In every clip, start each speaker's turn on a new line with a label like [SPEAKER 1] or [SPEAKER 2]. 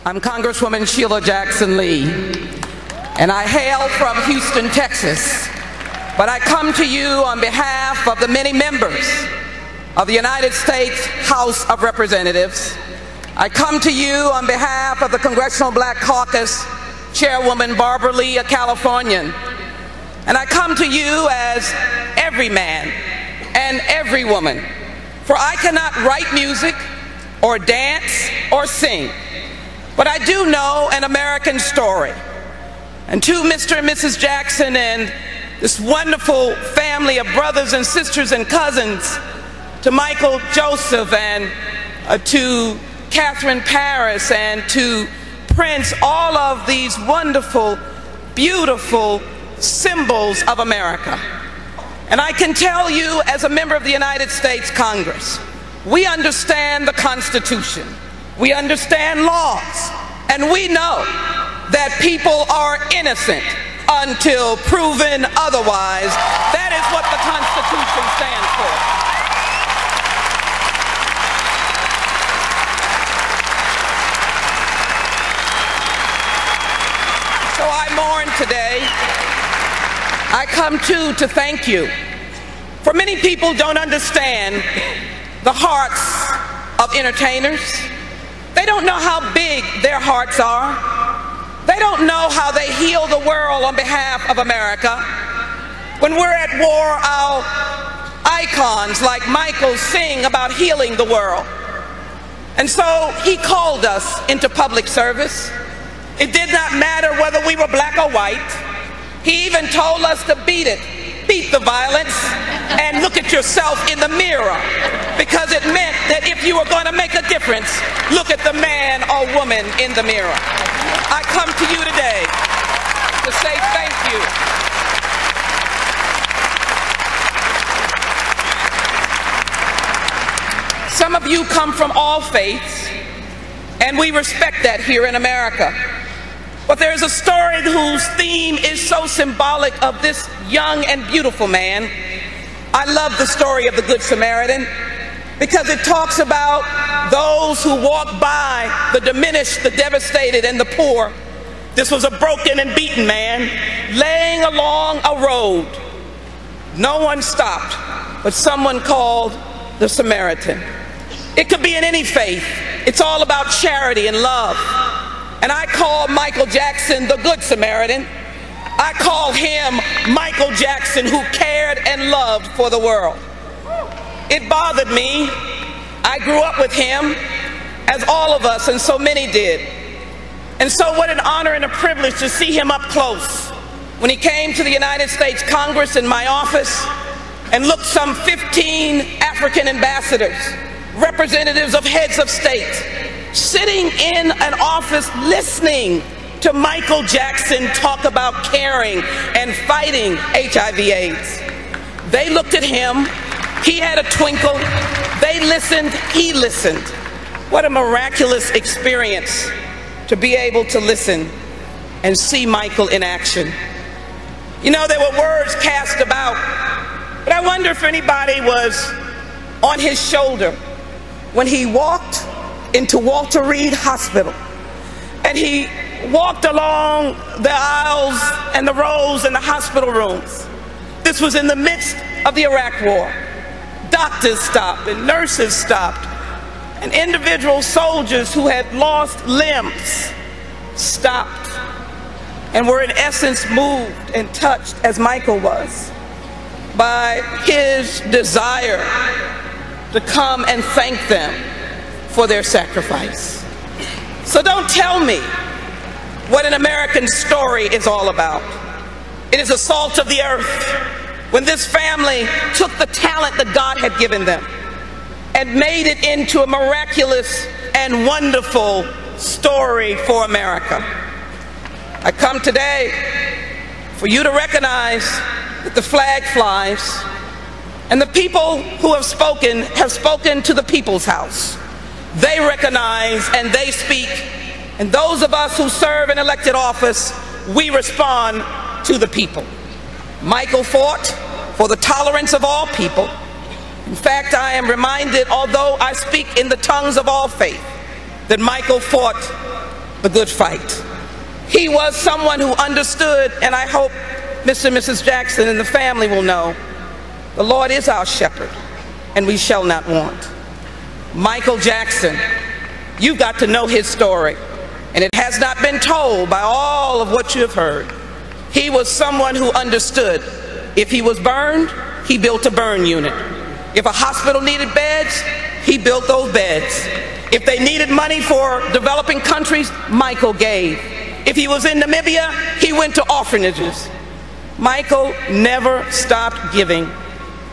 [SPEAKER 1] I'm Congresswoman Sheila Jackson Lee, and I hail from Houston, Texas. But I come to you on behalf of the many members of the United States House of Representatives. I come to you on behalf of the Congressional Black Caucus Chairwoman Barbara Lee, a Californian. And I come to you as every man and every woman, for I cannot write music or dance or sing, but I do know an American story. And to Mr. and Mrs. Jackson and this wonderful family of brothers and sisters and cousins, to Michael Joseph and to Catherine Paris and to Prince, all of these wonderful, beautiful symbols of America. And I can tell you, as a member of the United States Congress, we understand the Constitution, we understand laws, and we know that people are innocent until proven otherwise. That is what the Constitution stands for. So I mourn today. I come to thank you. For many people don't understand the hearts of entertainers. They don't know how big their hearts are. They don't know how they heal the world on behalf of America. When we're at war, our icons like Michael sing about healing the world. And so he called us into public service. It did not matter whether we were black or white. He even told us to beat it, beat the violence, and look at yourself in the mirror, because it meant that if you were going to make a difference, look at the man or woman in the mirror. I come to you today to say thank you. Some of you come from all faiths, and we respect that here in America. But there's a story whose theme is so symbolic of this young and beautiful man. I love the story of the Good Samaritan because it talks about those who walk by the diminished, the devastated, and the poor. This was a broken and beaten man laying along a road. No one stopped, but someone called the Samaritan. It could be in any faith. It's all about charity and love. And I call Michael Jackson the Good Samaritan. I call him Michael Jackson, who cared and loved for the world. It bothered me. I grew up with him, as all of us, and so many did. And so what an honor and a privilege to see him up close when he came to the United States Congress in my office and looked some 15 African ambassadors, representatives of heads of state, sitting in an office listening to Michael Jackson talk about caring and fighting HIV/AIDS. They looked at him. He had a twinkle. They listened. He listened. What a miraculous experience to be able to listen and see Michael in action. You know, there were words cast about, but I wonder if anybody was on his shoulder when he walked into Walter Reed Hospital, and he walked along the aisles and the rows in the hospital rooms. This was in the midst of the Iraq War. Doctors stopped and nurses stopped, and individual soldiers who had lost limbs stopped and were in essence moved and touched, as Michael was, by his desire to come and thank them for their sacrifice. So don't tell me what an American story is all about. It is the salt of the earth. When this family took the talent that God had given them and made it into a miraculous and wonderful story for America. I come today for you to recognize that the flag flies, and the people who have spoken to the people's house. They recognize and they speak, and those of us who serve in elected office, we respond to the people. Michael fought for the tolerance of all people. In fact, I am reminded, although I speak in the tongues of all faith, that Michael fought the good fight. He was someone who understood, and I hope Mr. and Mrs. Jackson and the family will know, the Lord is our shepherd, and we shall not want. Michael Jackson, you've got to know his story, and it has not been told by all of what you have heard. He was someone who understood. If he was burned, he built a burn unit. If a hospital needed beds, he built those beds. If they needed money for developing countries, Michael gave. If he was in Namibia, he went to orphanages. Michael never stopped giving,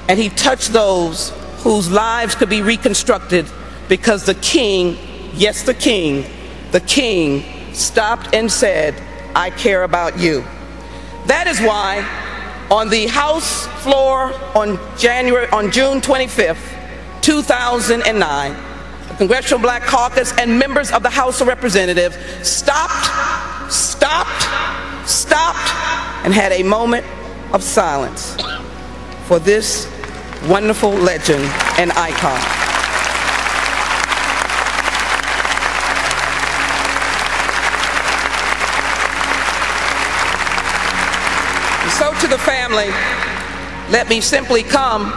[SPEAKER 1] and he touched those whose lives could be reconstructed because the king, yes, the king stopped and said, I care about you. That is why on the House floor on June 25th, 2009, the Congressional Black Caucus and members of the House of Representatives stopped, and had a moment of silence for this wonderful legend and icon. And so to the family, let me simply come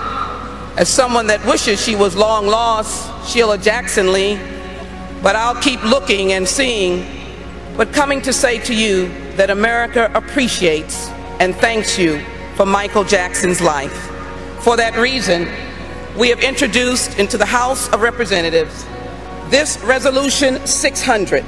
[SPEAKER 1] as someone that wishes she was long lost, Sheila Jackson Lee, but I'll keep looking and seeing, but coming to say to you that America appreciates and thanks you for Michael Jackson's life. For that reason, we have introduced into the House of Representatives this Resolution 600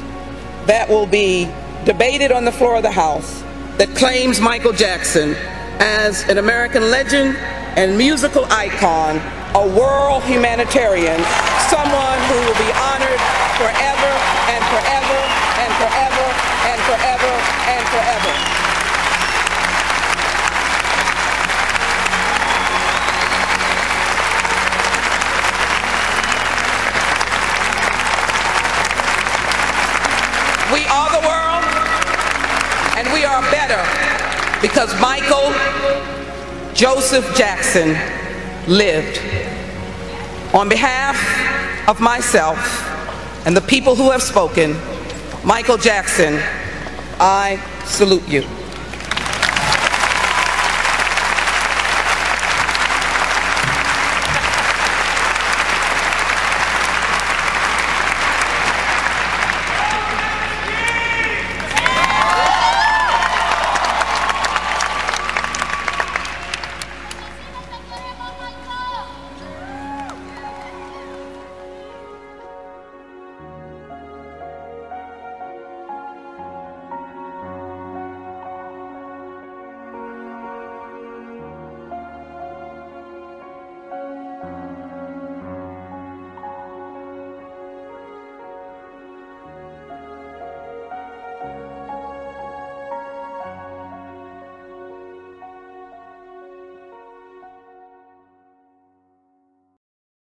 [SPEAKER 1] that will be debated on the floor of the House that claims Michael Jackson as an American legend and musical icon, a world humanitarian, someone who will be honored forever and forever and forever and forever and forever. We are the world, and we are better because Michael Joseph Jackson lived. On behalf of myself and the people who have spoken, Michael Jackson, I salute you.